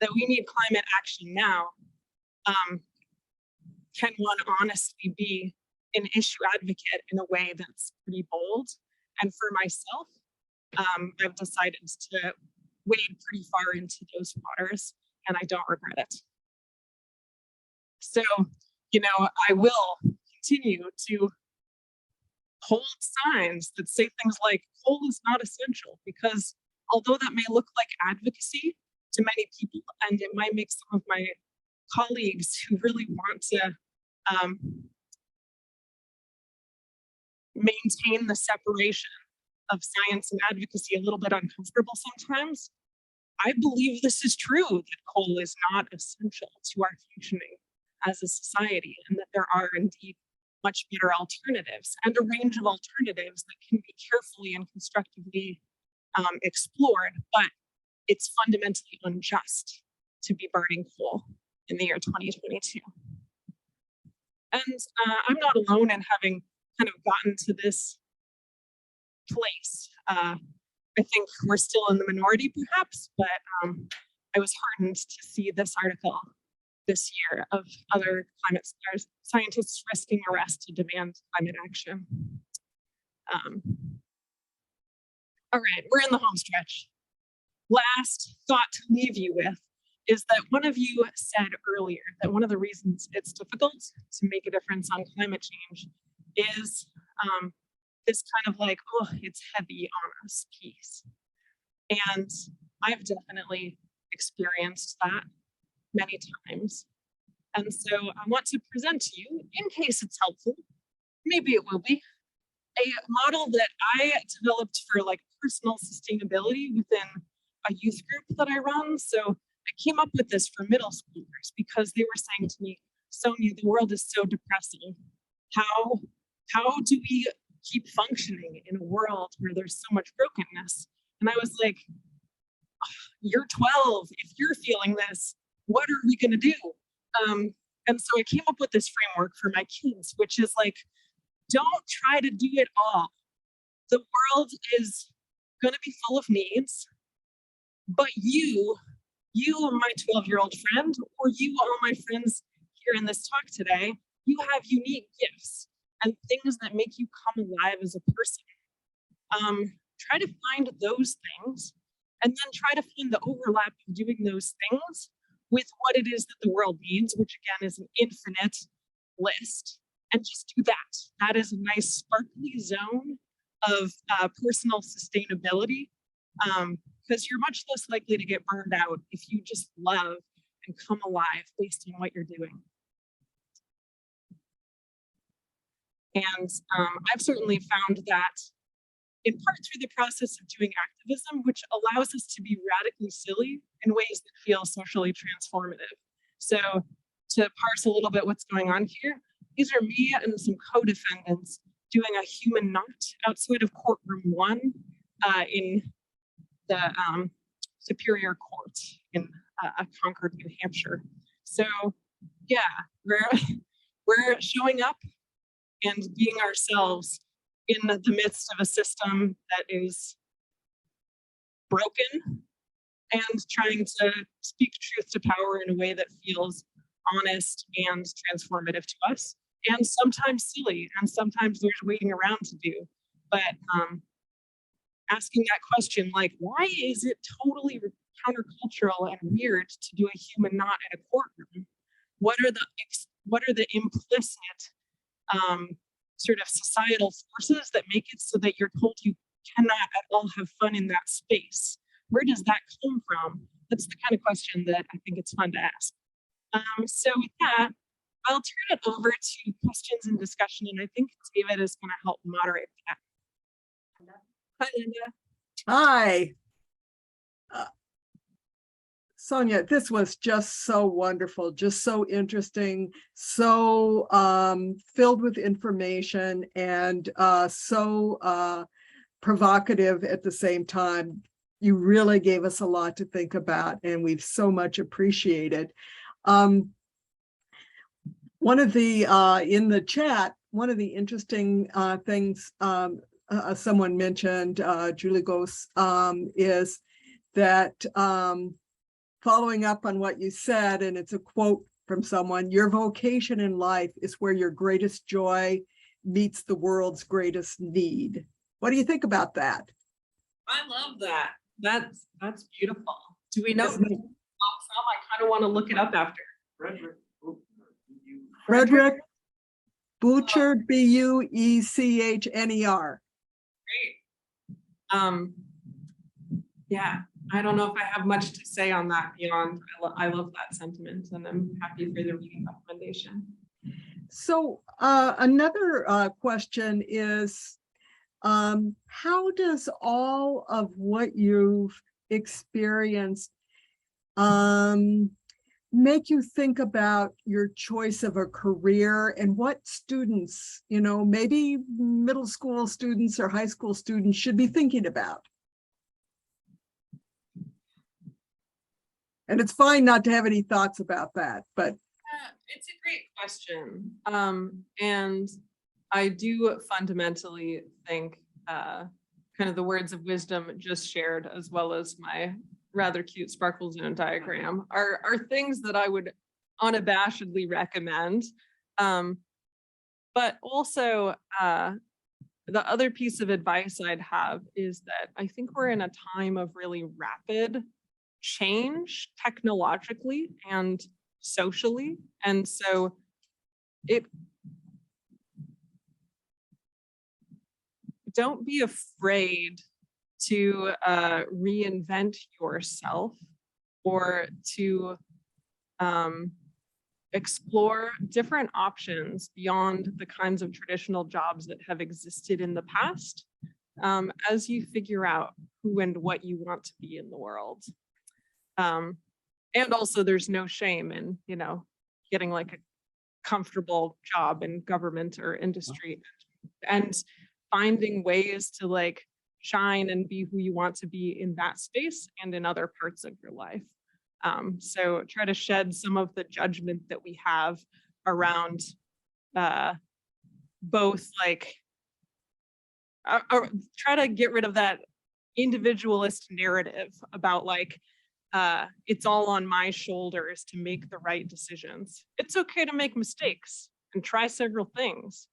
[SPEAKER 2] that we need climate action now, can one honestly be an issue advocate in a way that's pretty bold? And for myself, I've decided to wade pretty far into those waters, and I don't regret it. So, you know, I will continue to hold signs that say things like coal is not essential, because although that may look like advocacy to many people, and it might make some of my colleagues who really want to maintain the separation of science and advocacy a little bit uncomfortable sometimes, I believe this is true, that coal is not essential to our functioning as a society, and that there are indeed much better alternatives and a range of alternatives that can be carefully and constructively explored, but it's fundamentally unjust to be burning coal in the year 2022. And I'm not alone in having kind of gotten to this place. I think we're still in the minority perhaps, but I was heartened to see this article this year of other climate scientists risking arrest to demand climate action. All right, we're in the home stretch. Last thought to leave you with is that one of you said earlier that one of the reasons it's difficult to make a difference on climate change is this kind of like, oh, it's heavy on us piece. And I've definitely experienced that many times. And so I want to present to you, in case it's helpful, maybe it will be, a model that I developed for like personal sustainability within a youth group that I run. So I came up with this for middle schoolers because they were saying to me, Sonja, the world is so depressing. How do we keep functioning in a world where there's so much brokenness? And I was like, you're 12. If you're feeling this, what are we going to do? And so I came up with this framework for my kids, which is like, don't try to do it all. The world is going to be full of needs, but you, my 12-year-old friend, or you, all my friends here in this talk today, you have unique gifts and things that make you come alive as a person. Try to find those things and then try to find the overlap of doing those things with what it is that the world needs, which again is an infinite list, and just do that. That is a nice sparkly zone of personal sustainability, because you're much less likely to get burned out if you just love and come alive based on what you're doing. And I've certainly found that in part through the process of doing activism, which allows us to be radically silly in ways that feel socially transformative. So to parse a little bit what's going on here, these are me and some co-defendants doing a human knot outside of courtroom 1 in the Superior Court in Concord, New Hampshire. So yeah, we're showing up and being ourselves in the midst of a system that is broken and trying to speak truth to power in a way that feels honest and transformative to us, and sometimes silly, and sometimes there's waiting around to do. But asking that question, like, why is it totally countercultural and weird to do a human knot in a courtroom? What are the implicit sort of societal forces that make it so that you're told you cannot at all have fun in that space? Where does that come from? That's the kind of question that I think it's fun to ask. So with that, I'll turn it over to questions and discussion, and I think David is going to help moderate that. Hi, Linda.
[SPEAKER 7] Hi. Sonja, this was just so wonderful, just so interesting, so filled with information, and so provocative at the same time. You really gave us a lot to think about, and we've so much appreciated. One of the, in the chat, one of the interesting things someone mentioned, Julie Goss, is that following up on what you said, and it's a quote from someone, your vocation in life is where your greatest joy meets the world's greatest need. What do you think about that?
[SPEAKER 2] I love that. That's beautiful. Do we know who it's from? I kind of want to look it up after.
[SPEAKER 7] Frederick Buechner, Buechner.
[SPEAKER 2] Great. Yeah, I don't know if I have much to say on that beyond I love that sentiment, and I'm happy for the reading recommendation.
[SPEAKER 7] So another question is, how does all of what you've experienced make you think about your choice of a career and what students, maybe middle school students or high school students should be thinking about? And it's fine not to have any thoughts about that, but
[SPEAKER 2] It's a great question. And I do fundamentally think kind of the words of wisdom just shared, as well as my rather cute sparkle zone diagram, are things that I would unabashedly recommend. But also, the other piece of advice I'd have is that I think we're in a time of really rapid change technologically and socially. And so don't be afraid to reinvent yourself or to explore different options beyond the kinds of traditional jobs that have existed in the past, as you figure out who and what you want to be in the world. And also there's no shame in, getting like a comfortable job in government or industry and finding ways to like shine and be who you want to be in that space and in other parts of your life. So try to shed some of the judgment that we have around both like, try to get rid of that individualist narrative about like, it's all on my shoulders to make the right decisions. It's okay to make mistakes and try several things.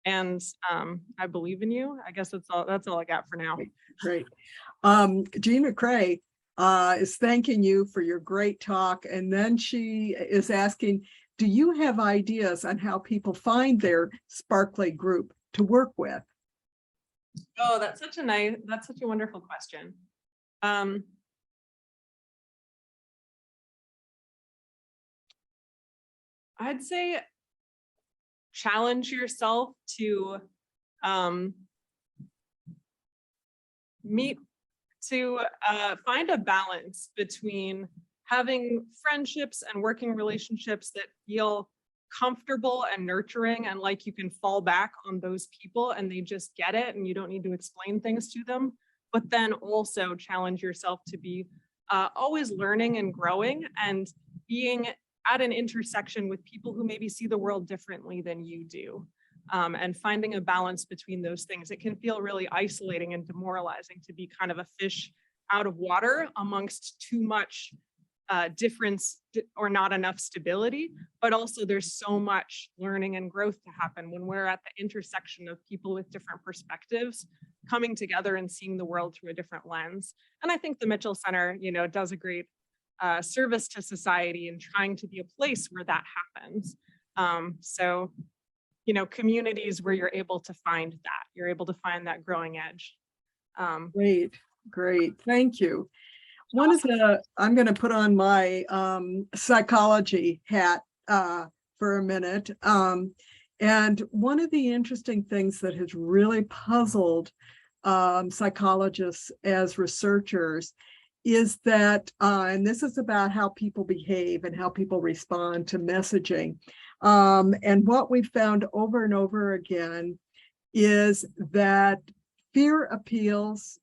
[SPEAKER 2] And I believe in you. I guess that's all I got for now.
[SPEAKER 7] great. Jean McCrae is thanking you for your great talk. And then she is asking, do you have ideas on how people find their sparkly group to work with?
[SPEAKER 2] Oh, that's such a wonderful question. I'd say challenge yourself to find a balance between having friendships and working relationships that feel comfortable and nurturing and like you can fall back on those people and they just get it and you don't need to explain things to them, but then also challenge yourself to be always learning and growing and being at an intersection with people who maybe see the world differently than you do, and finding a balance between those things. It can feel really isolating and demoralizing to be kind of a fish out of water amongst too much difference or not enough stability, but also there's so much learning and growth to happen when we're at the intersection of people with different perspectives coming together and seeing the world through a different lens. And I think the Mitchell Center, does a great service to society and trying to be a place where that happens. So, communities where you're able to find that, you're able to find that growing edge.
[SPEAKER 7] Great. Thank you. I'm going to put on my psychology hat for a minute. And one of the interesting things that has really puzzled psychologists as researchers is that, and this is about how people behave and how people respond to messaging. And what we found over and over again is that fear appeals,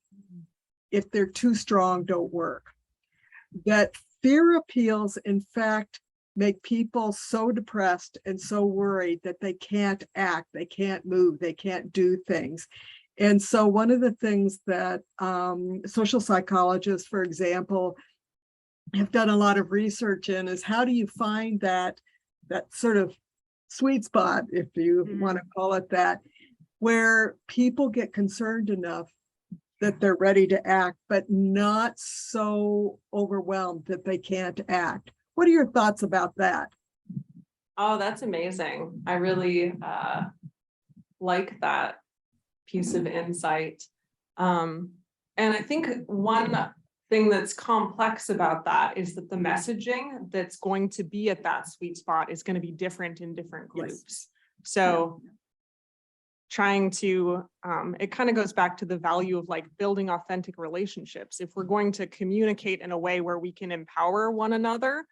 [SPEAKER 7] if they're too strong, don't work. That fear appeals, in fact, make people so depressed and so worried that they can't act, they can't move, they can't do things. And so one of the things that social psychologists, for example, have done a lot of research in is how do you find that sort of sweet spot, if you want to call it that, where people get concerned enough that they're ready to act, but not so overwhelmed that they can't act. What are your thoughts about that?
[SPEAKER 2] Oh, that's amazing. I really like that piece of insight. And I think one thing that's complex about that is that the messaging that's going to be at that sweet spot is going to be different in different groups.
[SPEAKER 7] Yes.
[SPEAKER 2] So trying to, it kind of goes back to the value of like building authentic relationships. If we're going to communicate in a way where we can empower one another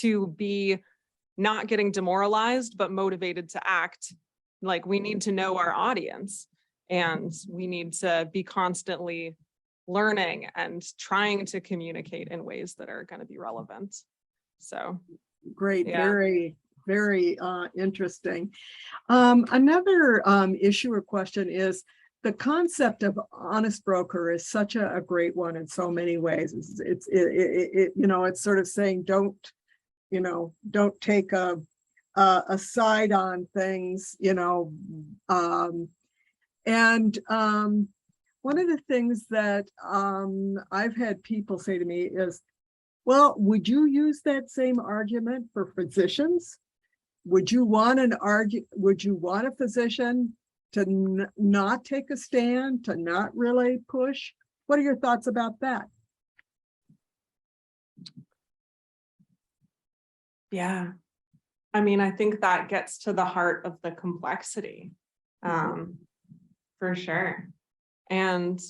[SPEAKER 2] to be not getting demoralized, but motivated to act. Like, we need to know our audience, and we need to be constantly learning and trying to communicate in ways that are going to be relevant. So
[SPEAKER 7] Great,
[SPEAKER 2] yeah.
[SPEAKER 7] very, very interesting. Another issue or question is the concept of honest broker is such a great one in so many ways. It's sort of saying don't take a side on things, one of the things that I've had people say to me is, well, would you use that same argument for physicians? Would you want a physician to not take a stand, to not really push? What are your thoughts about that?
[SPEAKER 2] Yeah. I mean, I think that gets to the heart of the complexity, for sure. And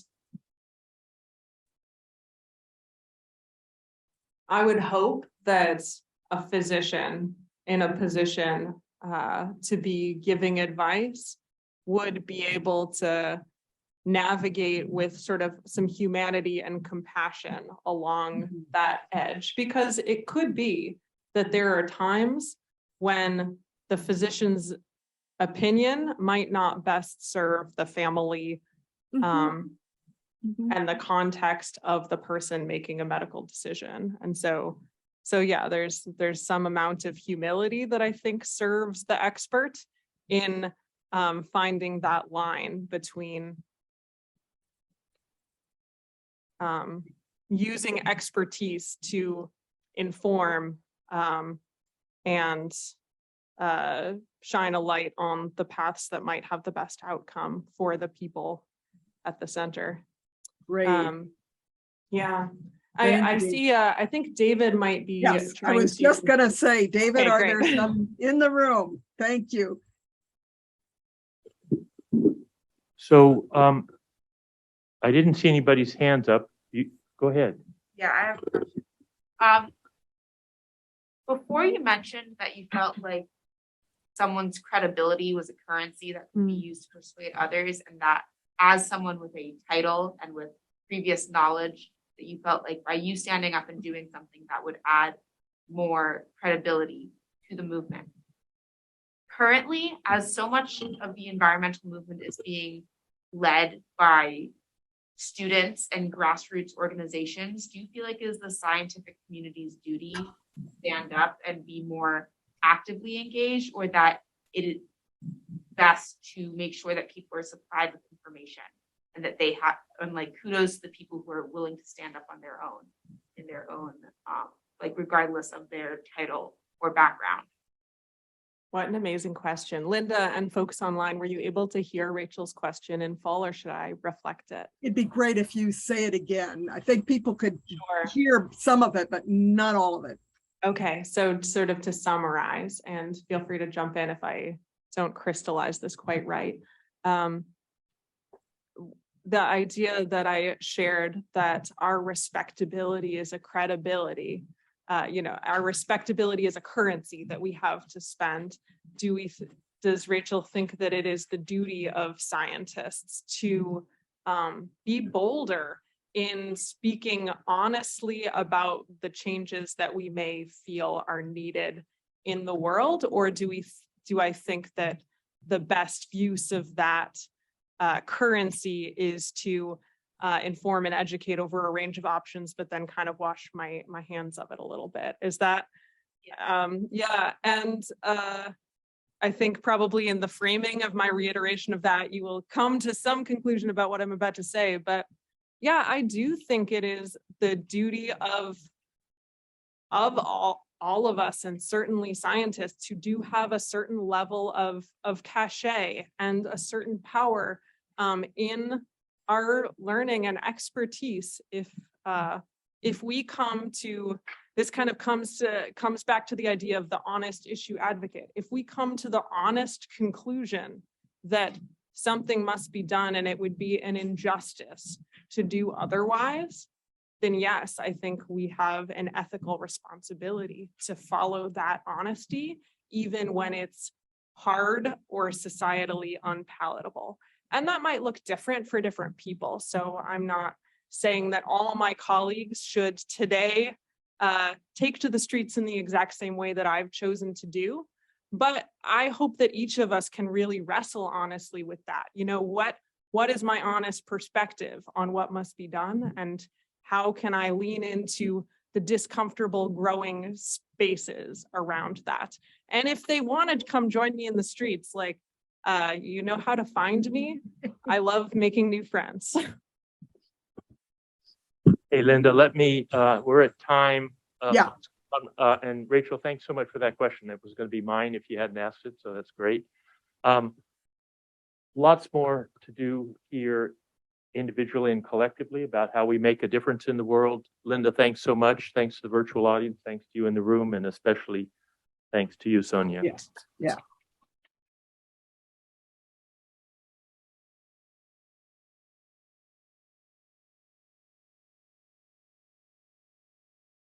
[SPEAKER 2] I would hope that a physician in a position to be giving advice would be able to navigate with sort of some humanity and compassion along that edge, because it could be that there are times when the physician's opinion might not best serve the family and the context of the person making a medical decision. And so yeah, there's some amount of humility that I think serves the expert in finding that line between using expertise to inform and shine a light on the paths that might have the best outcome for the people at the center.
[SPEAKER 7] Great.
[SPEAKER 2] Yeah.
[SPEAKER 7] Thank
[SPEAKER 2] I
[SPEAKER 7] you.
[SPEAKER 2] see, I think David might be.
[SPEAKER 7] Yes, I
[SPEAKER 2] trying
[SPEAKER 7] was
[SPEAKER 2] to-
[SPEAKER 7] just gonna say, David,
[SPEAKER 2] Okay,
[SPEAKER 7] are
[SPEAKER 2] great.
[SPEAKER 7] there some in the room? Thank you.
[SPEAKER 1] So I didn't see anybody's hands up. You go ahead.
[SPEAKER 6] Yeah, I have a question. Before you mentioned that you felt like someone's credibility was a currency that could be used to persuade others, and that as someone with a title and with previous knowledge, that you felt like by you standing up and doing something that would add more credibility to the movement. Currently, as so much of the environmental movement is being led by students and grassroots organizations, do you feel like it is the scientific community's duty to stand up and be more actively engaged, or that it is best to make sure that people are supplied with information and that they have, and like kudos to the people who are willing to stand up on their own, in their own, like regardless of their title or background?
[SPEAKER 2] What an amazing question. Linda and folks online, were you able to hear Rachel's question in full, or should I reflect it?
[SPEAKER 7] It'd be great if you say it again. I think people could
[SPEAKER 2] Sure.
[SPEAKER 7] hear some of it, but not all of it.
[SPEAKER 2] Okay, so sort of to summarize, and feel free to jump in if I don't crystallize this quite right. The idea that I shared, that our respectability is a credibility, our respectability is a currency that we have to spend. Does Rachel think that it is the duty of scientists to be bolder in speaking honestly about the changes that we may feel are needed in the world? Or do I think that the best use of that currency is to inform and educate over a range of options, but then kind of wash my hands of it a little bit? Is that, yeah. And I think probably in the framing of my reiteration of that, you will come to some conclusion about what I'm about to say. But yeah, I do think it is the duty of all of us, and certainly scientists, who do have a certain level of cachet and a certain power in our learning and expertise. If we come to, this kind of comes back to the idea of the honest issue advocate. If we come to the honest conclusion that something must be done and it would be an injustice to do otherwise, then yes, I think we have an ethical responsibility to follow that honesty, even when it's hard or societally unpalatable. And that might look different for different people. So I'm not saying that all my colleagues should today take to the streets in the exact same way that I've chosen to do. But I hope that each of us can really wrestle honestly with that. You know, what is my honest perspective on what must be done, and how can I lean into the discomfortable growing spaces around that? And if they wanted to come join me in the streets, like, you know how to find me. I love making new friends.
[SPEAKER 1] Hey, Linda, let me, we're at time.
[SPEAKER 7] Yeah.
[SPEAKER 1] And Rachel, thanks so much for that question. It was going to be mine if you hadn't asked it, so that's great. Lots more to do here individually and collectively about how we make a difference in the world. Linda, thanks so much. Thanks to the virtual audience. Thanks to you in the room, and especially thanks to you, Sonja.
[SPEAKER 7] Yes, yeah.